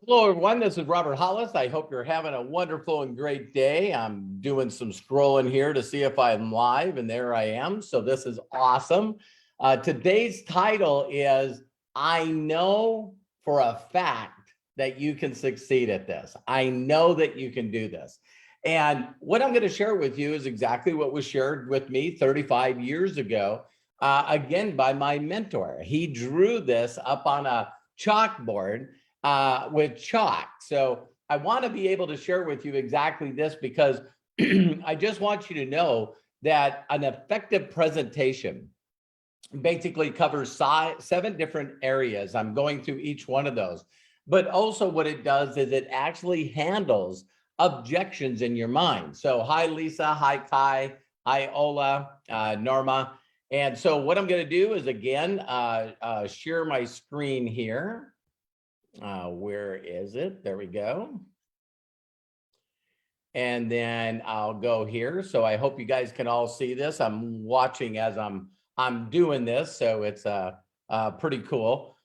Hello, everyone. This is Robert Hollis. I hope you're having a wonderful and great day. I'm doing some scrolling here to see if I'm live, and there I am. So this is awesome. Today's title is I Know for a Fact That You Can Succeed at This. I know that you can do this. And what I'm going to share with you is exactly what was shared with me 35 years ago, again, by my mentor. He drew this up on a chalkboard with chalk. So I want to be able to share with you exactly this because I just want you to know that an effective presentation basically covers 7 different areas. I'm going through each one of those. But also what it does is it actually handles objections in your mind. So hi, Lisa. Hi, Kai. Hi, Ola, Norma. And so what I'm going to do is, again, share my screen here. Where is it? There we go. And then I'll go here. So I hope you guys can all see this. I'm watching as I'm doing this, so it's pretty cool.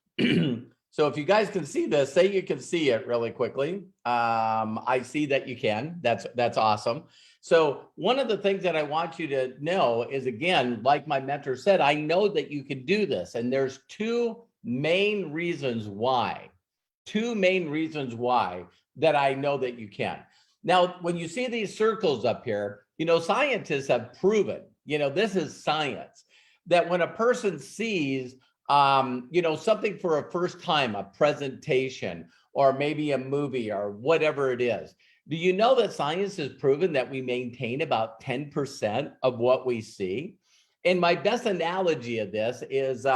So if you guys can see this, say you can see it really quickly. I see that you can. That's awesome. So one of the things that I want you to know is, again, like my mentor said, I know that you can do this, and there's 2 main reasons why. 2 main reasons why that I know that you can. Now, when you see these circles up here, scientists have proven, this is science, that when a person sees, something for a first time, a presentation, or maybe a movie or whatever it is, do you know that science has proven that we maintain about 10% of what we see? And my best analogy of this is,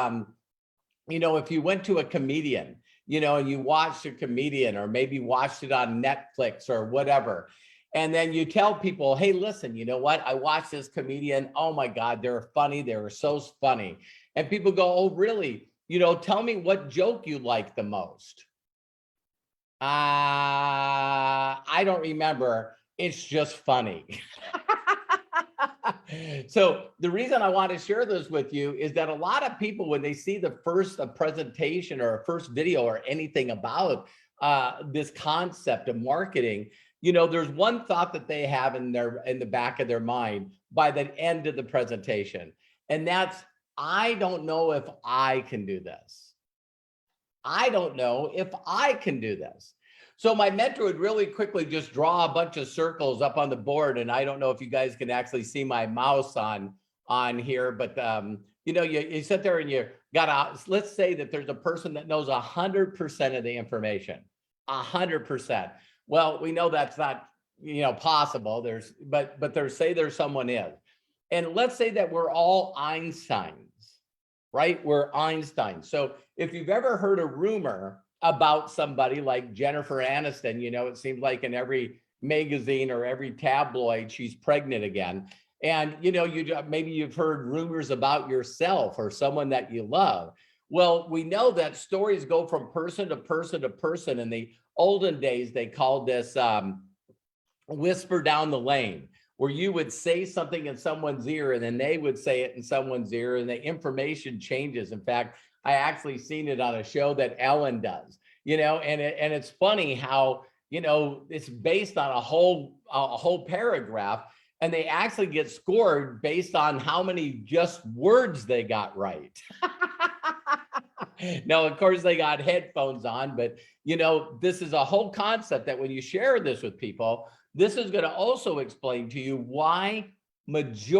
if you went to a comedian, and you watched a comedian or maybe watched it on Netflix or whatever, and then you tell people, hey, listen, you know what? I watched this comedian. Oh my God, they're funny. They were so funny. And people go, oh, really? Tell me what joke you like the most. I don't remember. It's just funny. So the reason I want to share this with you is that a lot of people, when they see the first presentation or a first video or anything about this concept of marketing, there's one thought that they have in the back of their mind by the end of the presentation. And that's, I don't know if I can do this. I don't know if I can do this. So my mentor would really quickly just draw a bunch of circles up on the board. And I don't know if you guys can actually see my mouse on here, but you sit there and you let's say that there's a person that knows 100% of the information, 100%. Well, we know that's not, possible. But there's someone is. And let's say that we're all Einsteins, right? We're Einstein. So if you've ever heard a rumor about somebody like Jennifer Aniston, it seems like in every magazine or every tabloid, she's pregnant again. And, maybe you've heard rumors about yourself or someone that you love. Well, we know that stories go from person to person to person. In the olden days, they called this whisper down the lane, where you would say something in someone's ear and then they would say it in someone's ear and the information changes. In fact, I actually seen it on a show that Ellen does, and it's funny how, it's based on a whole paragraph, and they actually get scored based on how many just words they got right. Now, of course, they got headphones on, but, this is a whole concept that when you share this with people, this is going to also explain to you why most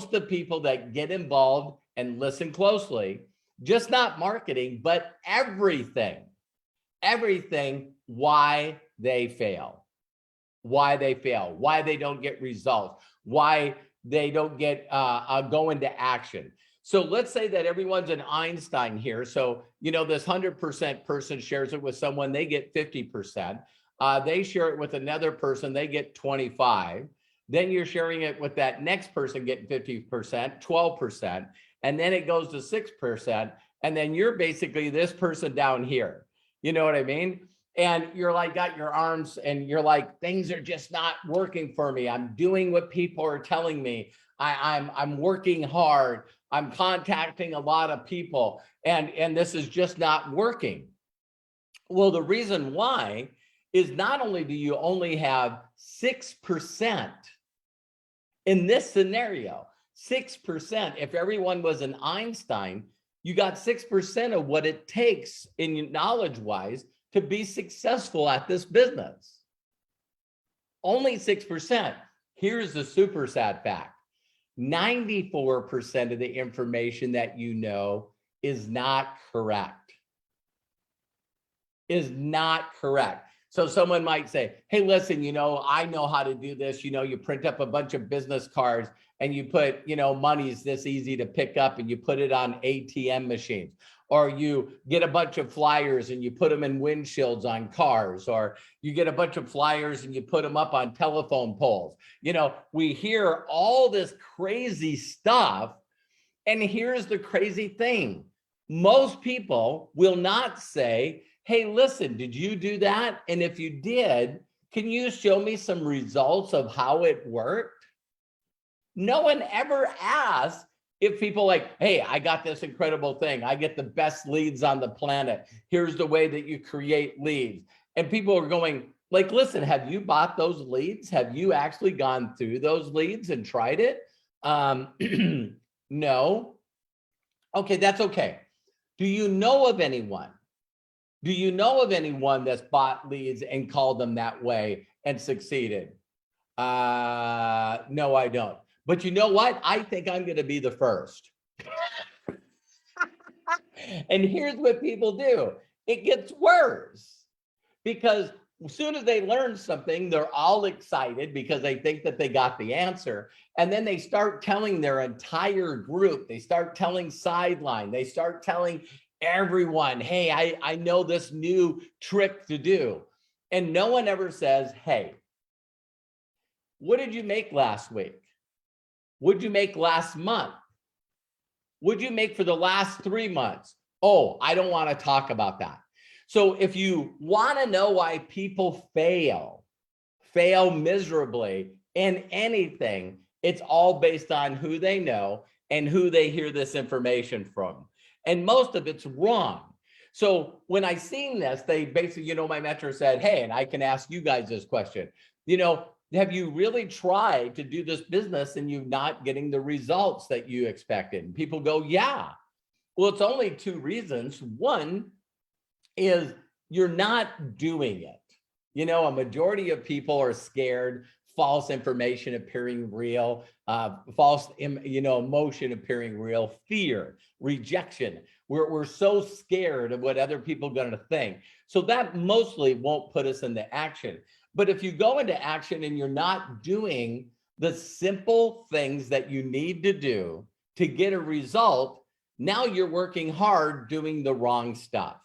of the people that get involved and listen closely, just not marketing, but everything, why they fail, why they don't get results, why they don't get go into action. So let's say that everyone's an Einstein here. So, this 100% person shares it with someone, they get 50%. They share it with another person, they get 25. Then you're sharing it with that next person getting 50%, 12. And then it goes to 6%. And then you're basically this person down here. You know what I mean? And you're like, got your arms and you're like, things are just not working for me. I'm doing what people are telling me. I'm working hard. I'm contacting a lot of people and this is just not working. Well, the reason why is not only do you only have 6% in this scenario, 6%, if everyone was an Einstein, you got 6% of what it takes in knowledge-wise to be successful at this business. Only 6%. Here's the super sad fact. 94% of the information that you know is not correct. Is not correct. So someone might say, hey, listen, I know how to do this. You print up a bunch of business cards and you put, money's this easy to pick up and you put it on ATM machines, or you get a bunch of flyers and you put them in windshields on cars, or you get a bunch of flyers and you put them up on telephone poles. We hear all this crazy stuff. And here's the crazy thing. Most people will not say, hey, listen, did you do that? And if you did, can you show me some results of how it worked? No one ever asks if people like, hey, I got this incredible thing. I get the best leads on the planet. Here's the way that you create leads. And people are going like, listen, have you bought those leads? Have you actually gone through those leads and tried it? No. Okay, that's okay. Do you know of anyone? Do you know of anyone that's bought leads and called them that way and succeeded? No, I don't. But you know what? I think I'm going to be the first. And here's what people do. It gets worse because as soon as they learn something, they're all excited because they think that they got the answer. And then they start telling their entire group. They start telling Sideline. They start telling everyone, hey, I know this new trick to do. And no one ever says, hey, what did you make last week? What did you make last month? What did you make for the last 3 months? Oh, I don't want to talk about that. So if you want to know why people fail miserably in anything, it's all based on who they know and who they hear this information from. And most of it's wrong. So when I seen this, they basically, my mentor said, hey, and I can ask you guys this question, have you really tried to do this business and you're not getting the results that you expected? And people go, yeah. Well, it's only 2 reasons. One is you're not doing it. A majority of people are scared, false information appearing real, false, emotion appearing real, fear, rejection. We're so scared of what other people are going to think. So that mostly won't put us into action. But if you go into action and you're not doing the simple things that you need to do to get a result, now you're working hard doing the wrong stuff.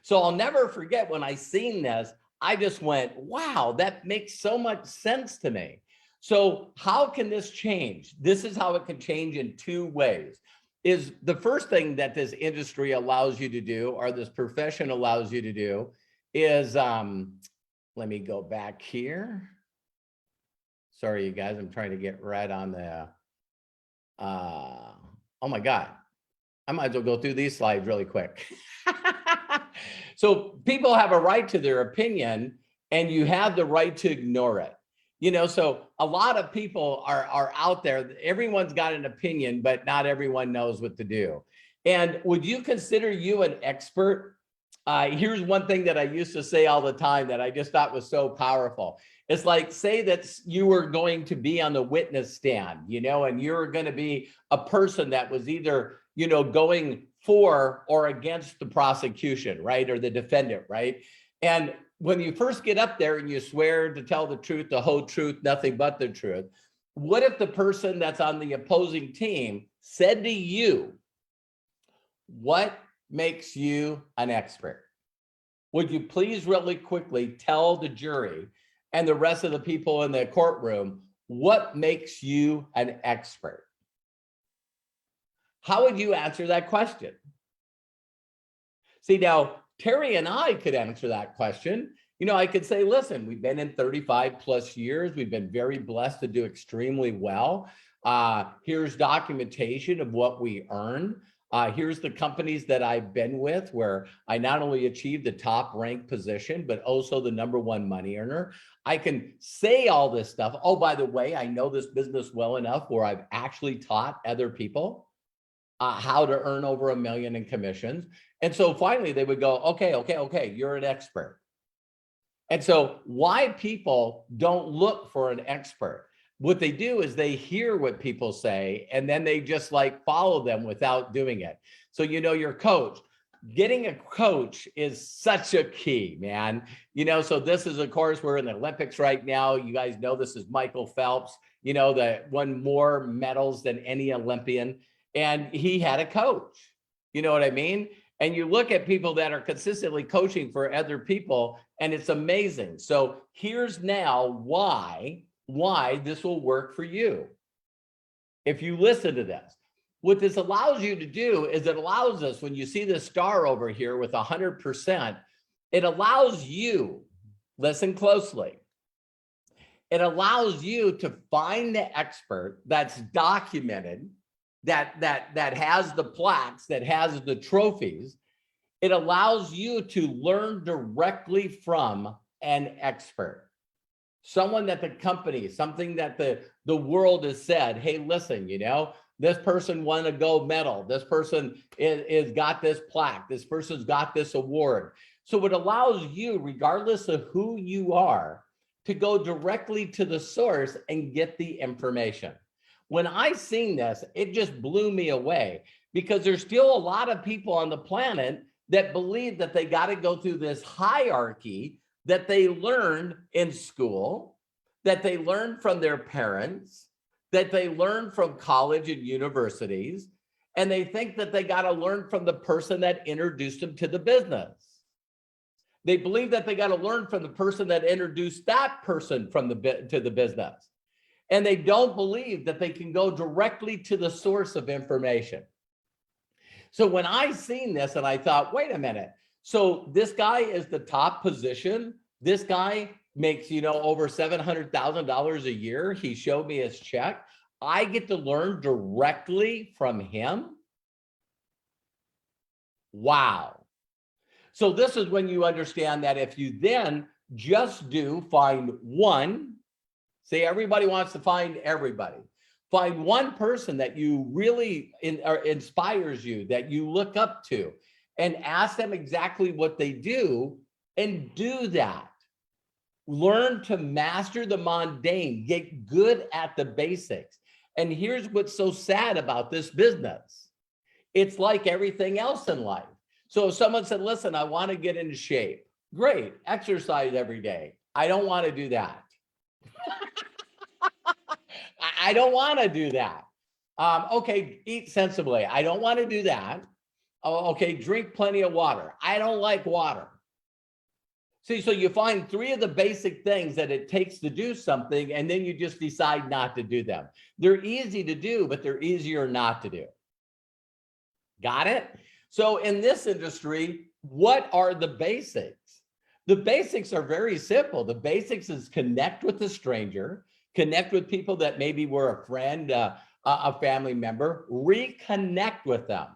So I'll never forget when I seen this, I just went, wow, that makes so much sense to me. So how can this change? This is how it can change in 2 ways. Is the first thing that this industry allows you to do, or this profession allows you to do, is, let me go back here. Sorry, you guys, I'm trying to get right on the, oh my God. I might as well go through these slides really quick. So people have a right to their opinion and you have the right to ignore it. So a lot of people are out there. Everyone's got an opinion, but not everyone knows what to do. And would you consider you an expert? Here's one thing that I used to say all the time that I just thought was so powerful. It's like, say that you were going to be on the witness stand, and you're going to be a person that was either, going for or against the prosecution, right? Or the defendant, right? And when you first get up there and you swear to tell the truth, the whole truth, nothing but the truth, what if the person that's on the opposing team said to you, what makes you an expert? Would you please really quickly tell the jury and the rest of the people in the courtroom what makes you an expert? How would you answer that question? See, now, Terry and I could answer that question. I could say, listen, we've been in 35 plus years. We've been very blessed to do extremely well. Here's documentation of what we earned. Here's the companies that I've been with where I not only achieved the top ranked position, but also the #1 money earner. I can say all this stuff. Oh, by the way, I know this business well enough where I've actually taught other people how to earn over $1 million in commissions. And so finally they would go, okay, you're an expert. And so why people don't look for an expert? What they do is they hear what people say and then they just like follow them without doing it. So, your coach, getting a coach is such a key, man. So this is, of course, we're in the Olympics right now. You guys know this is Michael Phelps, that won more medals than any Olympian. And he had a coach, you know what I mean? And you look at people that are consistently coaching for other people, and it's amazing. So here's now why this will work for you. If you listen to this, what this allows you to do is it allows us, when you see the star over here with 100%, it allows you, listen closely, it allows you to find the expert that's documented, that has the plaques, that has the trophies. It allows you to learn directly from an expert. Someone that the company, something that the world has said, hey, listen, this person won a gold medal. This person is got this plaque. This person's got this award. So it allows you, regardless of who you are, to go directly to the source and get the information. When I seen this, it just blew me away because there's still a lot of people on the planet that believe that they got to go through this hierarchy that they learned in school, that they learned from their parents, that they learned from college and universities, and they think that they got to learn from the person that introduced them to the business. They believe that they got to learn from the person that introduced that person to the business. And they don't believe that they can go directly to the source of information. So when I seen this and I thought, wait a minute, so this guy is the top position. This guy makes, over $700,000 a year. He showed me his check. I get to learn directly from him. Wow. So this is when you understand that if you then just find one, say everybody wants to find everybody. Find one person that you really inspires you, that you look up to, and ask them exactly what they do and do that. Learn to master the mundane, get good at the basics. And here's what's so sad about this business. It's like everything else in life. So if someone said, listen, I want to get into shape. Great, exercise every day. I don't want to do that. I don't want to do that. Okay, eat sensibly. I don't want to do that. Okay, drink plenty of water. I don't like water. See, so you find 3 of the basic things that it takes to do something, and then you just decide not to do them. They're easy to do, but they're easier not to do. Got it? So in this industry, what are the basics? The basics are very simple. The basics is connect with a stranger, connect with people that maybe were a friend, a family member, reconnect with them.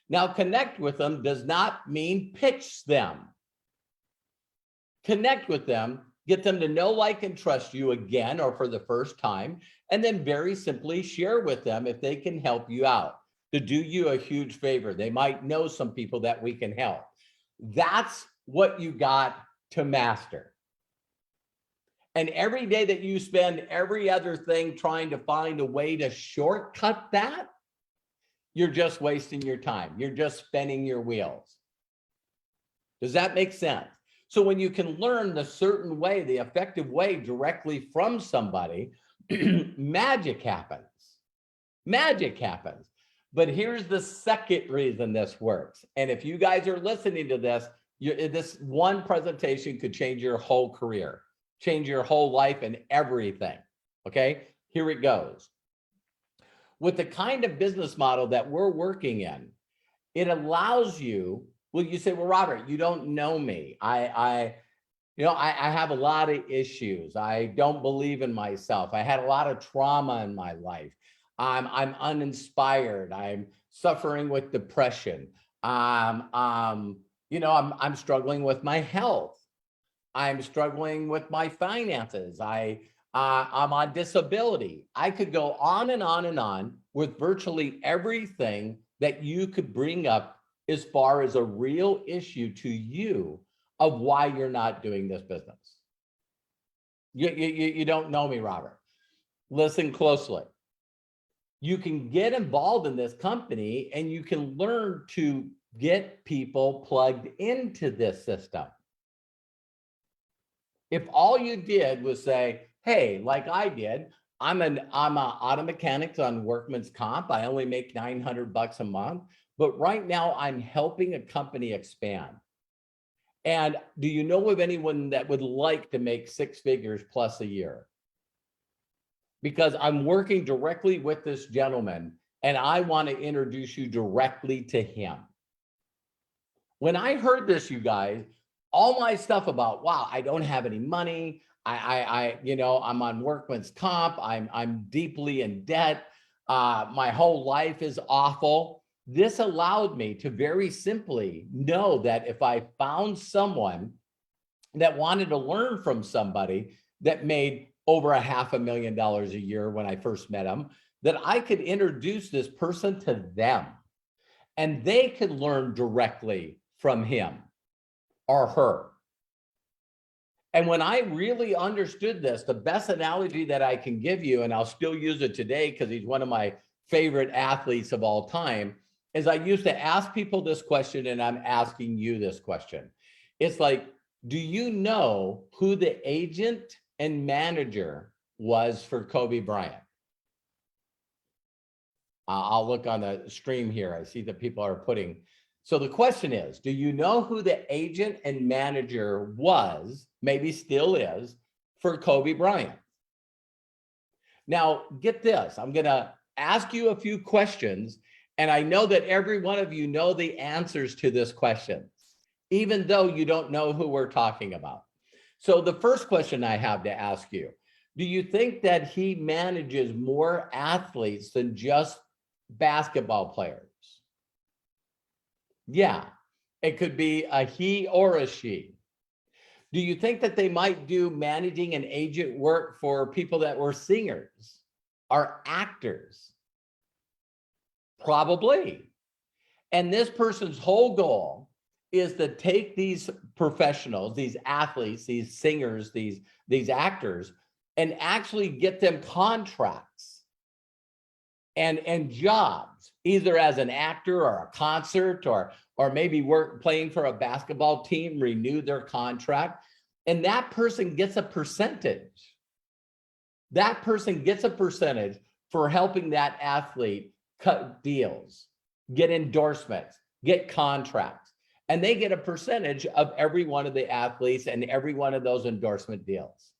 Now, connect with them does not mean pitch them. Connect with them, get them to know, like, and trust you again or for the first time, and then very simply share with them if they can help you out, to do you a huge favor. They might know some people that we can help. That's what you got to master. And every day that you spend every other thing trying to find a way to shortcut that, you're just wasting your time. You're just spinning your wheels. Does that make sense? So when you can learn the certain way, the effective way directly from somebody, magic happens. Magic happens. But here's the second reason this works. And if you guys are listening to this, this one presentation could change your whole career, change your whole life and everything. Okay, here it goes. With the kind of business model that we're working in, it allows you, well, you say, well, Robert, you don't know me. I have a lot of issues. I don't believe in myself. I had a lot of trauma in my life. I'm uninspired. I'm suffering with depression. I'm struggling with my health. I'm struggling with my finances. I'm on disability. I could go on and on and on with virtually everything that you could bring up as far as a real issue to you of why you're not doing this business. You don't know me, Robert. Listen closely. You can get involved in this company and you can learn to get people plugged into this system. If all you did was say, hey, like I did, I'm an auto mechanic on workman's comp. I only make $900 a month, but right now I'm helping a company expand. And do you know of anyone that would like to make 6 figures plus a year? Because I'm working directly with this gentleman and I want to introduce you directly to him. When I heard this, you guys, all my stuff about, wow, I don't have any money. I'm on workman's comp. I'm deeply in debt. My whole life is awful. This allowed me to very simply know that if I found someone that wanted to learn from somebody that made over $500,000 a year when I first met him, that I could introduce this person to them and they could learn directly from him or her. And when I really understood this, the best analogy that I can give you, and I'll still use it today because he's one of my favorite athletes of all time, is I used to ask people this question, and I'm asking you this question. It's like, do you know who the agent and manager was for Kobe Bryant? I'll look on the stream here. I see that people are putting. So the question is, do you know who the agent and manager was, maybe still is, for Kobe Bryant? Now, get this. I'm going to ask you a few questions, and I know that every one of you know the answers to this question, even though you don't know who we're talking about. So the first question I have to ask you, do you think that he manages more athletes than just basketball players? Yeah, it could be a he or a she. Do you think that they might do managing and agent work for people that were singers or actors? Probably. And this person's whole goal is to take these professionals, these athletes, these singers, these actors, and actually get them contracts and jobs, either as an actor or a concert or maybe playing for a basketball team, renew their contract. And that person gets a percentage. That person gets a percentage for helping that athlete cut deals, get endorsements, get contracts. And they get a percentage of every one of the athletes and every one of those endorsement deals.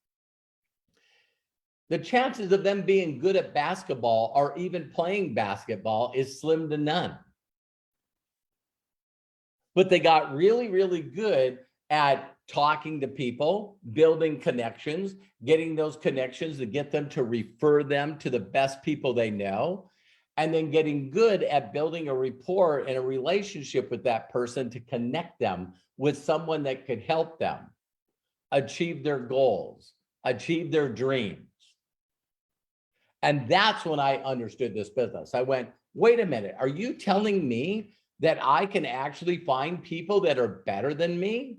The chances of them being good at basketball or even playing basketball is slim to none. But they got really, really good at talking to people, building connections, getting those connections to get them to refer them to the best people they know, and then getting good at building a rapport and a relationship with that person to connect them with someone that could help them achieve their goals, achieve their dreams. And that's when I understood this business. I went, wait a minute, are you telling me that I can actually find people that are better than me?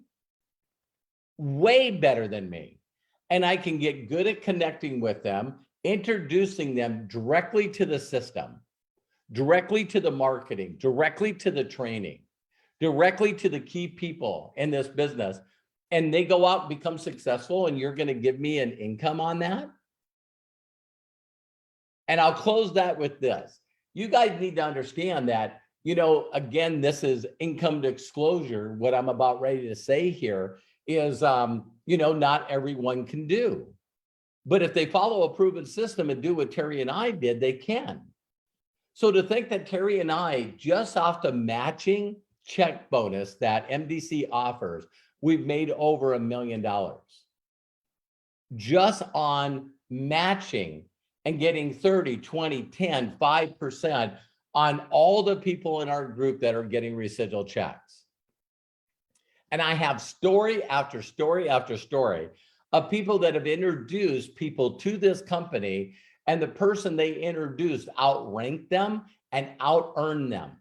Way better than me. And I can get good at connecting with them, introducing them directly to the system, directly to the marketing, directly to the training, directly to the key people in this business. And they go out and become successful, and you're going to give me an income on that? And I'll close that with this. You guys need to understand that, again, this is income disclosure. What I'm about ready to say here is, not everyone can do. But if they follow a proven system and do what Terry and I did, they can. So to think that Terry and I, just off the matching check bonus that MDC offers, we've made over $1 million. Just on matching and getting 30, 20, 10, 5% on all the people in our group that are getting residual checks. And I have story after story after story of people that have introduced people to this company, and the person they introduced outranked them and out-earned them.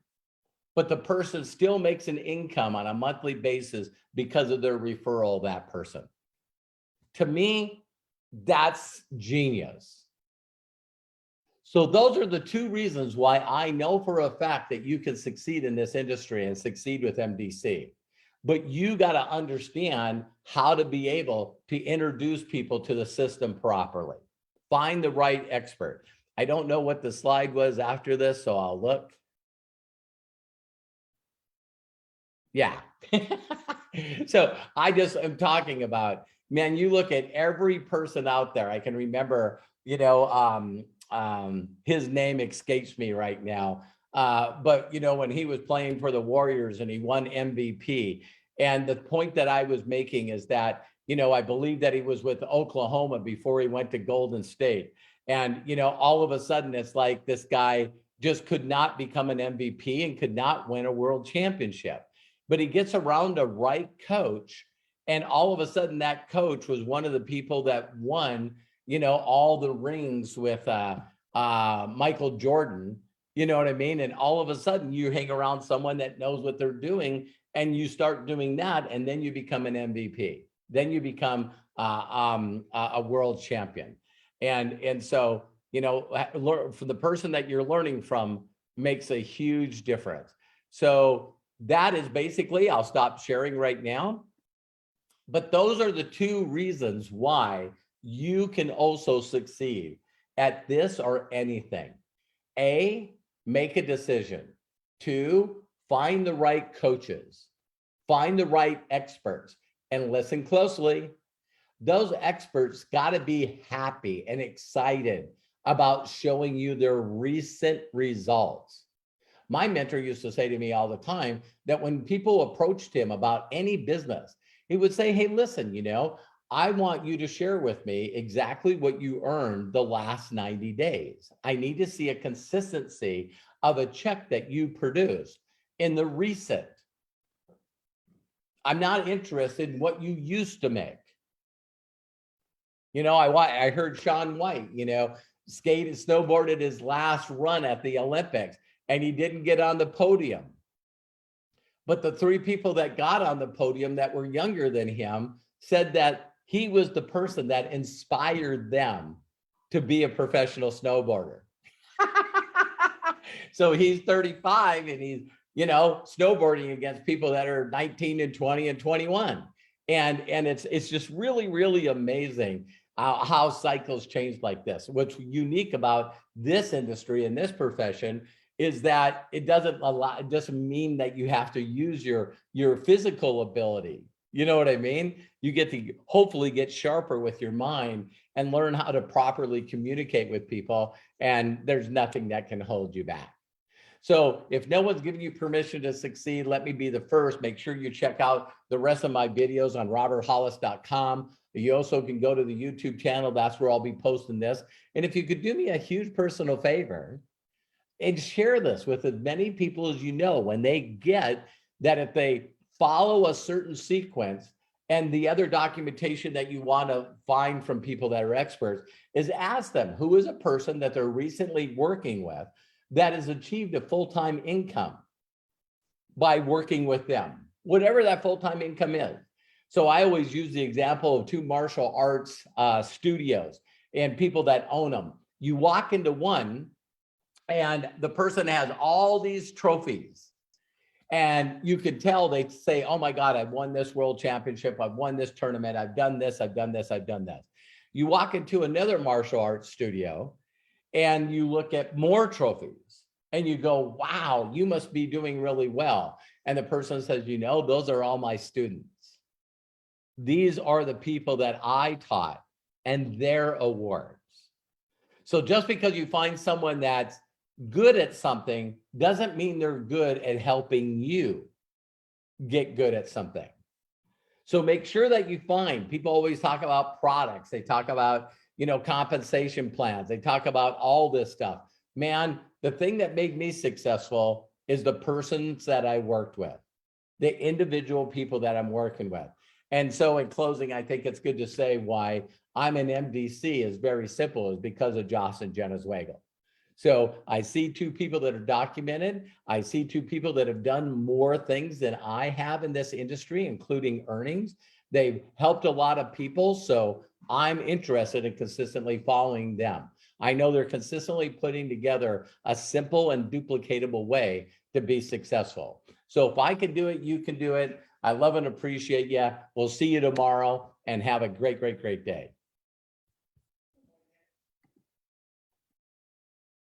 But the person still makes an income on a monthly basis because of their referral of that person. To me, that's genius. So those are the two reasons why I know for a fact that you can succeed in this industry and succeed with MDC. But you got to understand how to be able to introduce people to the system properly. Find the right expert. I don't know what the slide was after this, so I'll look. Yeah. So I just am talking about, man, you look at every person out there. I can remember, you know, his name escapes me right now. But, you know, when he was playing for the Warriors and he won MVP, and the point that I was making is that, you know, I believe that he was with Oklahoma before he went to Golden State. And, you know, all of a sudden, it's like this guy just could not become an MVP and could not win a world championship. But he gets around a right coach, and all of a sudden that coach was one of the people that won, you know, all the rings with Michael Jordan, you know what I mean? And all of a sudden you hang around someone that knows what they're doing, and you start doing that, and then you become an MVP. Then you become a world champion. And so, you know, for the person that you're learning from makes a huge difference. So that is basically, I'll stop sharing right now. But those are the two reasons why you can also succeed at this or anything. A, make a decision. 2, find the right coaches, find the right experts, and listen closely. Those experts got to be happy and excited about showing you their recent results. My mentor used to say to me all the time that when people approached him about any business, he would say, hey, listen, you know, I want you to share with me exactly what you earned the last 90 days. I need to see a consistency of a check that you produced in the recent. I'm not interested in what you used to make. You know, I heard Shaun White, you know, snowboarded his last run at the Olympics, and he didn't get on the podium. But the 3 people that got on the podium that were younger than him said that he was the person that inspired them to be a professional snowboarder. So he's 35 and he's, you know, snowboarding against people that are 19 and 20 and 21. And it's just really, really amazing how cycles change like this. What's unique about this industry and this profession is that it doesn't mean that you have to use your physical ability. You know what I mean? You get to hopefully get sharper with your mind and learn how to properly communicate with people. And there's nothing that can hold you back. So if no one's giving you permission to succeed, let me be the first. Make sure you check out the rest of my videos on roberthollis.com. You also can go to the YouTube channel. That's where I'll be posting this. And if you could do me a huge personal favor and share this with as many people as you know, when they get that, if they follow a certain sequence, and the other documentation that you want to find from people that are experts is ask them, who is a person that they're recently working with that has achieved a full-time income by working with them, whatever that full-time income is. So I always use the example of 2 martial arts studios and people that own them. You walk into one and the person has all these trophies, and you could tell they say, oh my God, I've won this world championship. I've won this tournament. I've done this. I've done this. I've done this. You walk into another martial arts studio and you look at more trophies and you go, wow, you must be doing really well. And the person says, you know, those are all my students. These are the people that I taught and their awards. So just because you find someone that's good at something doesn't mean they're good at helping you get good at something. So make sure that you find, people always talk about products. They talk about, you know, compensation plans. They talk about all this stuff. Man, The thing that made me successful is the persons that I worked with, the individual people that I'm working with. And so in closing, I think it's good to say why I'm an MDC is very simple, is because of Joss and Jenna Zweigel. So I see two people that are documented. I see two people that have done more things than I have in this industry, including earnings. They've helped a lot of people. So I'm interested in consistently following them. I know they're consistently putting together a simple and duplicatable way to be successful. So if I can do it, you can do it. I love and appreciate you. We'll see you tomorrow and have a great, great, great day.